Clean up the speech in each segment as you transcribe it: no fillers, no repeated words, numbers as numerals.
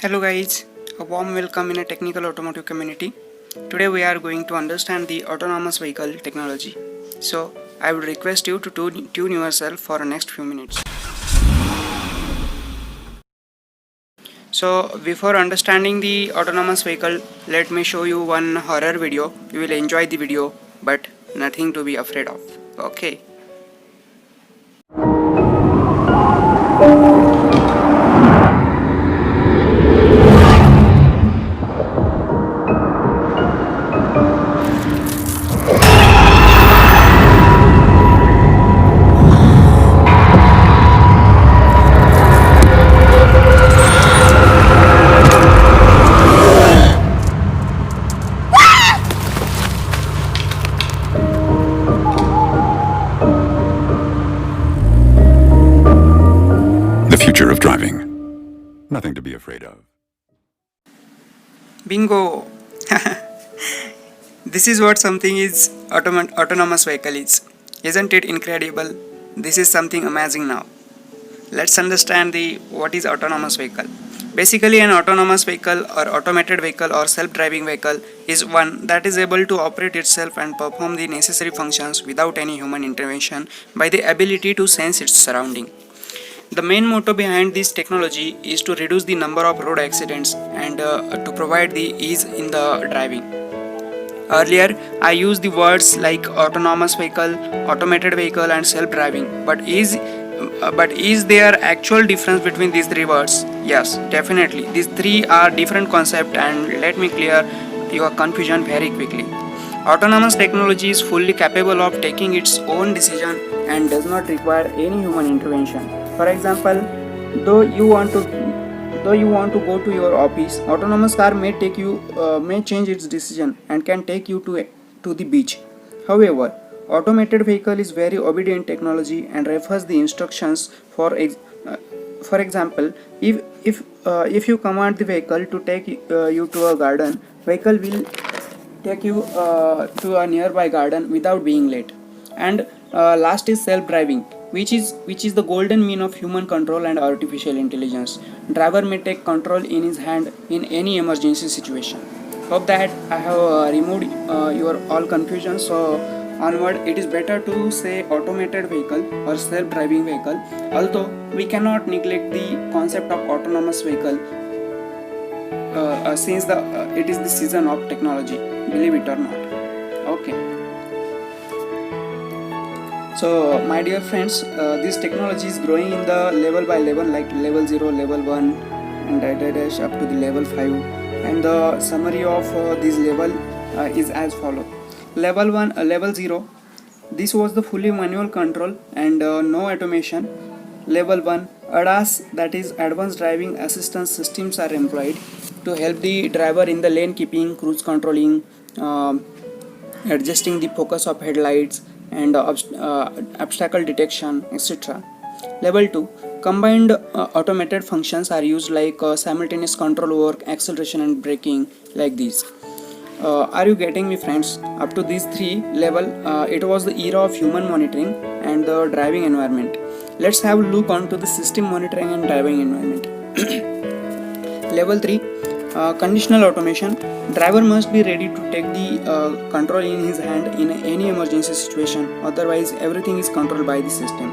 Hello guys, a warm welcome in a technical automotive community. Today we are going to understand the autonomous vehicle technology. So I would request you to tune yourself for the next few minutes. So before understanding the autonomous vehicle, let me show you one horror video. You will enjoy the video, but nothing to be afraid of. Okay. The future of driving. Nothing to be afraid of. Bingo! This is what something is autonomous vehicle is. Isn't it incredible? This is something amazing now. Let's understand the what is autonomous vehicle. Basically, an autonomous vehicle or automated vehicle or self-driving vehicle is one that is able to operate itself and perform the necessary functions without any human intervention by the ability to sense its surrounding. The main motto behind this technology is to reduce the number of road accidents and to provide the ease in the driving. Earlier, I used the words like autonomous vehicle, automated vehicle, and self-driving. But is there actual difference between these three words? Yes, definitely. These three are different concepts, and let me clear your confusion very quickly. Autonomous technology is fully capable of taking its own decision and does not require any human intervention. For example, though you want to go to your office, autonomous car may change its decision and can take you to the beach. However, automated vehicle is very obedient technology and refers the instructions. For example, if you command the vehicle to take you to a garden, vehicle will take you to a nearby garden without being late. And last is self-driving, which is the golden mean of human control and artificial intelligence. Driver may take control in his hand in any emergency situation. Hope that I have removed your all confusion. So onward, it is better to say automated vehicle or self-driving vehicle, although we cannot neglect the concept of autonomous vehicle since it is the season of technology, believe it or not. Okay. So my dear friends, this technology is growing in the level by level, like level 0, level 1, and dash up to the level 5. And the summary of this level is as follows. Level 1, level 0, this was the fully manual control and no automation. Level 1, ADAS, that is Advanced Driving Assistance Systems, are employed to help the driver in the lane keeping, cruise controlling, adjusting the focus of headlights, and obstacle detection, etc. Level 2, combined automated functions are used like simultaneous control over acceleration and braking, like these. Are you getting me, friends? Up to these three level, it was the era of human monitoring and the driving environment. Let's have a look onto the system monitoring and driving environment. Level 3, conditional automation. Driver must be ready to take the control in his hand in any emergency situation, otherwise everything is controlled by the system.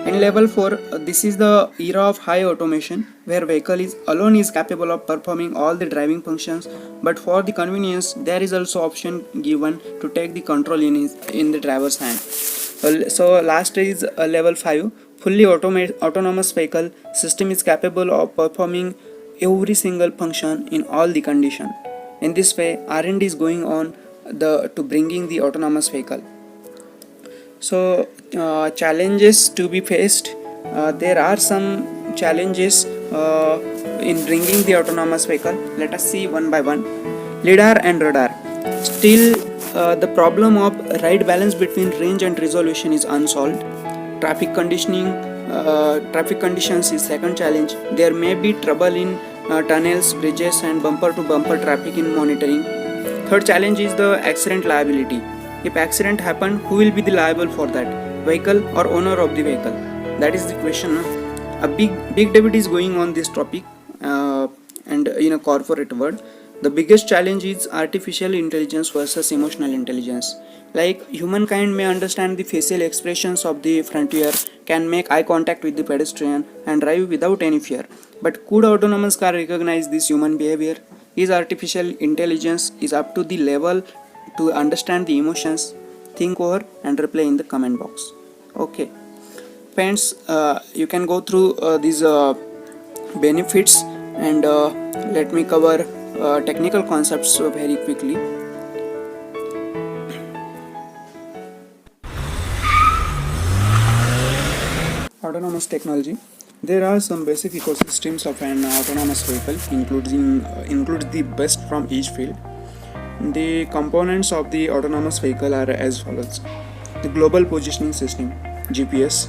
And level 4, this is the era of high automation, where vehicle alone is capable of performing all the driving functions, but for the convenience there is also option given to take the control in the driver's hand. So last is level 5, fully autonomous vehicle system is capable of performing every single function in all the condition. In this way, R&D is going on to bringing the autonomous vehicle. So challenges to be faced. There are some challenges in bringing the autonomous vehicle. Let us see one by one. LiDAR and radar. Still, the problem of right balance between range and resolution is unsolved. Traffic conditions is second challenge. There may be trouble in tunnels, bridges, and bumper-to-bumper traffic in monitoring. Third challenge is the accident liability. If accident happen, who will be the liable for that? Vehicle or owner of the vehicle? That is the question. A big debate is going on this topic, and in a corporate world, the biggest challenge is artificial intelligence versus emotional intelligence. Like humankind may understand the facial expressions of the frontier, can make eye contact with the pedestrian, and drive without any fear. But could autonomous car recognize this human behavior? Is artificial intelligence is up to the level to understand the emotions? Think over and reply in the comment box. Okay, friends, you can go through these benefits and let me cover technical concepts very quickly. Autonomous technology. There are some basic ecosystems of an autonomous vehicle, includes the best from each field. The components of the autonomous vehicle are as follows: the global positioning system (GPS),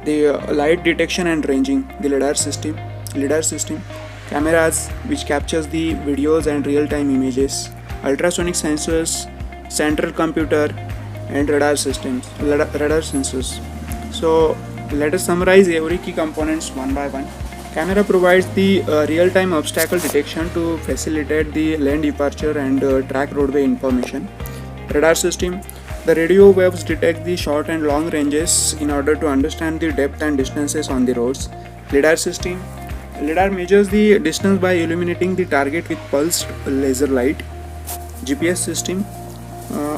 the light detection and ranging, the lidar system, cameras which captures the videos and real-time images, ultrasonic sensors, central computer, and radar sensors. So let us summarize every key components one by one. Camera provides the real-time obstacle detection to facilitate the lane departure and track roadway information. Radar system. The radio waves detect the short and long ranges in order to understand the depth and distances on the roads. LiDAR system. LiDAR measures the distance by illuminating the target with pulsed laser light. GPS system.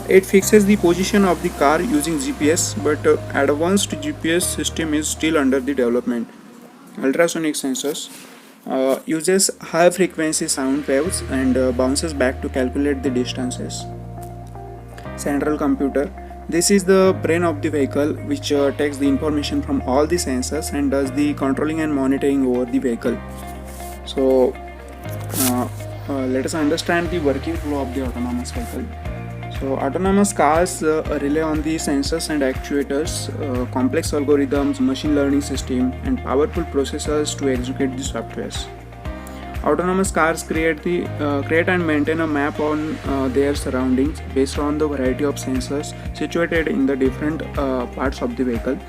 It fixes the position of the car using GPS, but advanced GPS system is still under the development. Ultrasonic sensors uses high frequency sound waves and bounces back to calculate the distances. Central computer. This is the brain of the vehicle which takes the information from all the sensors and does the controlling and monitoring over the vehicle. So let us understand the working flow of the autonomous vehicle. So autonomous cars rely on the sensors and actuators, complex algorithms, machine learning system, and powerful processors to execute the softwares. Autonomous cars create and maintain a map on their surroundings based on the variety of sensors situated in the different parts of the vehicle.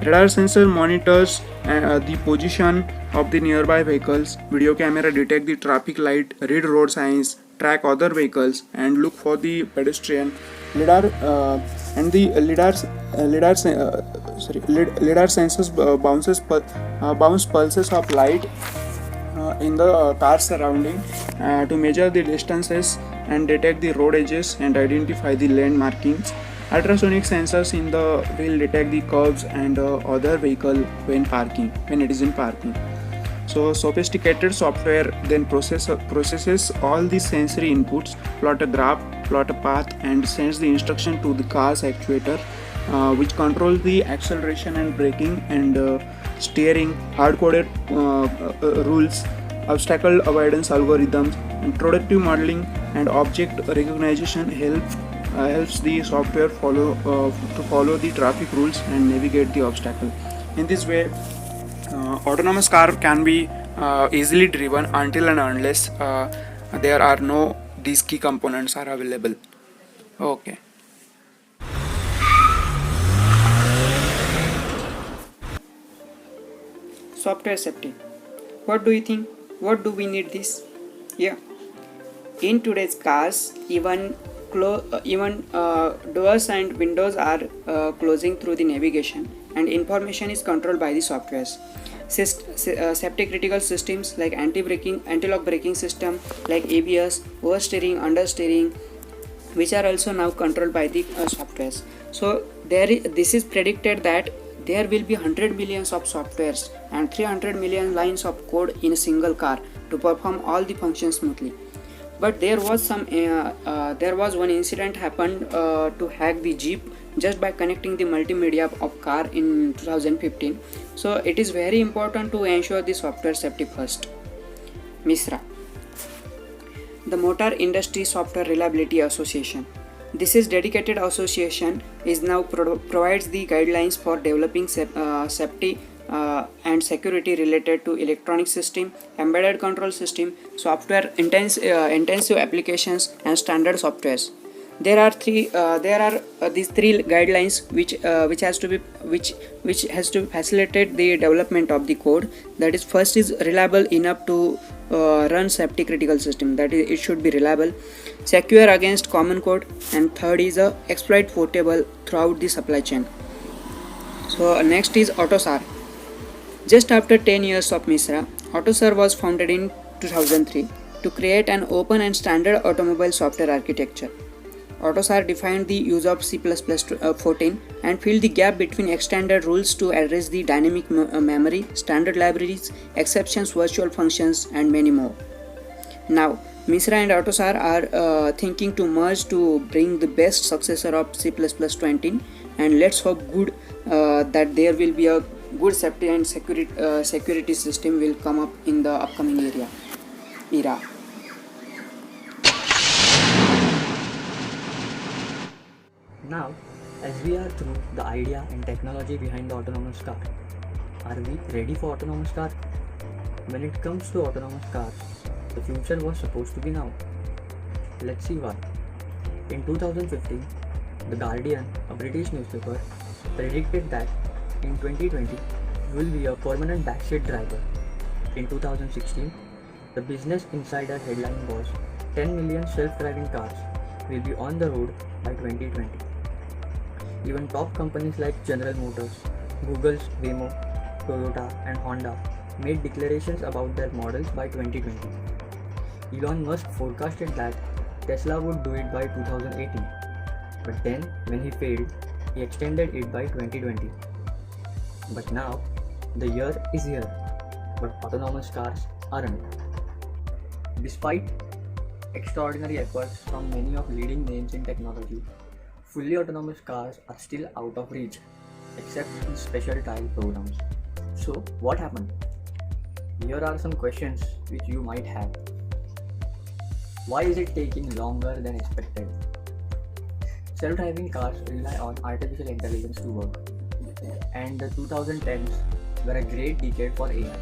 Radar sensor monitors the position of the nearby vehicles. Video camera detect the traffic light, read road signs, track other vehicles, and look for the pedestrian. Lidar and the lidar sensors bounce pulses of light in the car surrounding to measure the distances and detect the road edges and identify the lane markings. Ultrasonic sensors in the wheel detect the curves and other vehicle when it is in parking. So sophisticated software then processes all the sensory inputs, plot a graph, plot a path, and sends the instruction to the car's actuator, which controls the acceleration and braking and steering. Hard-coded rules, obstacle avoidance algorithms, and productive modeling and object recognition helps the software follow the traffic rules and navigate the obstacle. In this way, autonomous car can be easily driven until and unless there are no these key components are available. Okay. Software safety. What do you think? What do we need this? Yeah. In today's cars, even doors and windows are closing through the navigation, and information is controlled by the softwares. Safety critical systems like anti-lock braking system like ABS, oversteering, understeering, which are also now controlled by the softwares. So this is predicted that there will be 100 millions of softwares and 300 million lines of code in a single car to perform all the functions smoothly. But there was one incident happened to hack the Jeep just by connecting the multimedia of car in 2015. So it is very important to ensure the software safety first. MISRA, the Motor Industry Software Reliability Association. This is dedicated association is now provides the guidelines for developing safety and security related to electronic system, embedded control system, software intensive applications, and standard softwares. There are these three guidelines which has to facilitate the development of the code. That is, first is reliable enough to run safety critical system, that is, it should be reliable, secure against common code, and third is exploit portable throughout the supply chain. So next is AutoSAR. Just after 10 years of Misra, AutoSAR was founded in 2003 to create an open and standard automobile software architecture. AutoSAR defined the use of C++14 and filled the gap between extended rules to address the dynamic memory, standard libraries, exceptions, virtual functions, and many more. Now, Misra and AutoSAR are thinking to merge to bring the best successor of C++20, and let's hope good that there will be a good safety and security system will come up in the upcoming era. Now, as we are through the idea and technology behind the autonomous car, are we ready for autonomous car? When it comes to autonomous cars, the future was supposed to be now. Let's see why. In 2015, The Guardian, a British newspaper, predicted that in 2020 you will be a permanent backseat driver. In 2016, the Business Insider headline was 10 million self-driving cars will be on the road by 2020. Even top companies like General Motors, Google's Waymo, Toyota and Honda made declarations about their models by 2020. Elon Musk forecasted that Tesla would do it by 2018. But then, when he failed, he extended it by 2020. But now, the year is here, but autonomous cars aren't. Despite extraordinary efforts from many of leading names in technology, fully autonomous cars are still out of reach, except in special trial programs. So, what happened? Here are some questions which you might have. Why is it taking longer than expected? Self-driving cars rely on artificial intelligence to work, and the 2010s were a great decade for AI.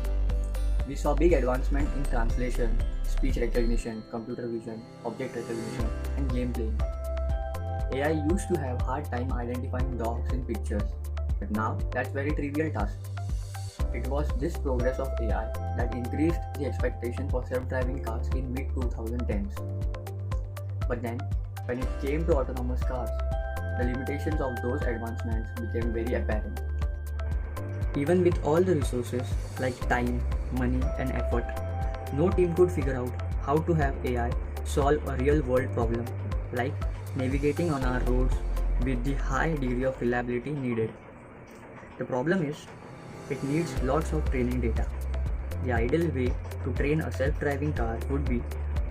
We saw big advancement in translation, speech recognition, computer vision, object recognition, and gameplay. AI used to have hard time identifying dogs in pictures, but now that's very trivial task. It was this progress of AI that increased the expectation for self-driving cars in mid-2010s. But then, when it came to autonomous cars, the limitations of those advancements became very apparent. Even with all the resources like time, money, and effort, no team could figure out how to have AI solve a real-world problem like navigating on our roads with the high degree of reliability needed. The problem is, it needs lots of training data. The ideal way to train a self-driving car would be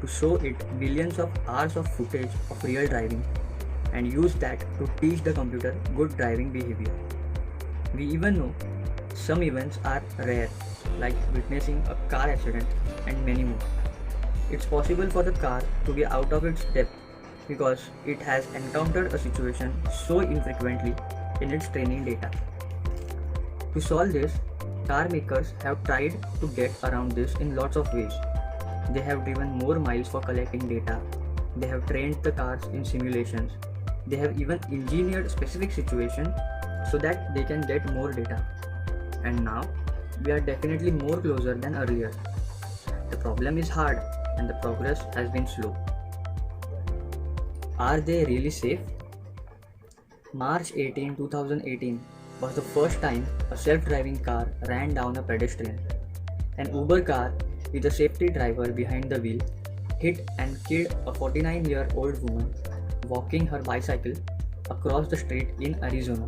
to show it billions of hours of footage of real driving and use that to teach the computer good driving behavior. We even know some events are rare, like witnessing a car accident and many more. It's possible for the car to be out of its depth because it has encountered a situation so infrequently in its training data. To solve this, car makers have tried to get around this in lots of ways. They have driven more miles for collecting data, they have trained the cars in simulations, they have even engineered specific situations so that they can get more data. And now, we are definitely more closer than earlier. The problem is hard and the progress has been slow. Are they really safe? March 18, 2018 was the first time a self-driving car ran down a pedestrian. An Uber car with a safety driver behind the wheel hit and killed a 49-year-old woman walking her bicycle across the street in Arizona.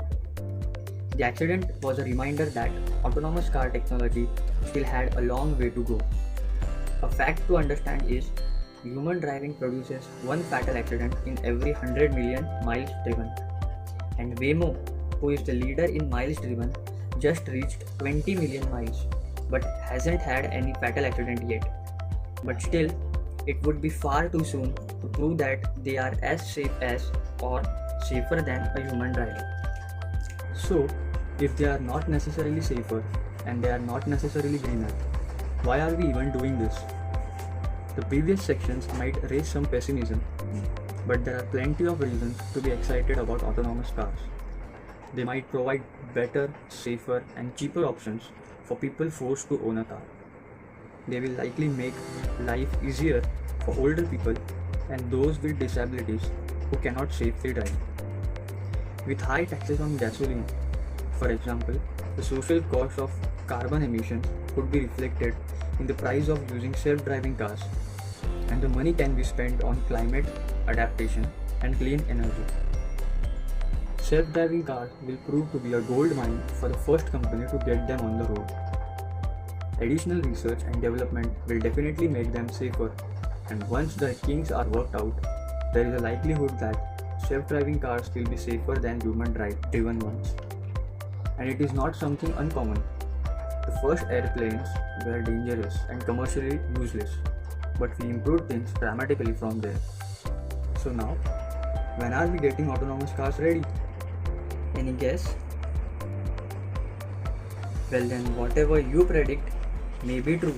The accident was a reminder that autonomous car technology still had a long way to go. A fact to understand is human driving produces one fatal accident in every 100 million miles driven. And Waymo, who is the leader in miles driven, just reached 20 million miles but hasn't had any fatal accident yet. But still, it would be far too soon to prove that they are as safe as or safer than a human driver. So, if they are not necessarily safer and they are not necessarily greener, why are we even doing this? The previous sections might raise some pessimism, but there are plenty of reasons to be excited about autonomous cars. They might provide better, safer, and cheaper options for people forced to own a car. They will likely make life easier for older people and those with disabilities who cannot safely drive. With high taxes on gasoline, for example, the social cost of carbon emissions could be reflected in the price of using self-driving cars, and the money can be spent on climate adaptation and clean energy. Self-driving cars will prove to be a gold mine for the first company to get them on the road. Additional research and development will definitely make them safer, and once the kinks are worked out, there is a likelihood that self-driving cars will be safer than human-driven ones. And it is not something uncommon. The first airplanes were dangerous and commercially useless, but we improved things dramatically from there. So now, when are we getting autonomous cars ready? Any guess? Well then, whatever you predict may be true.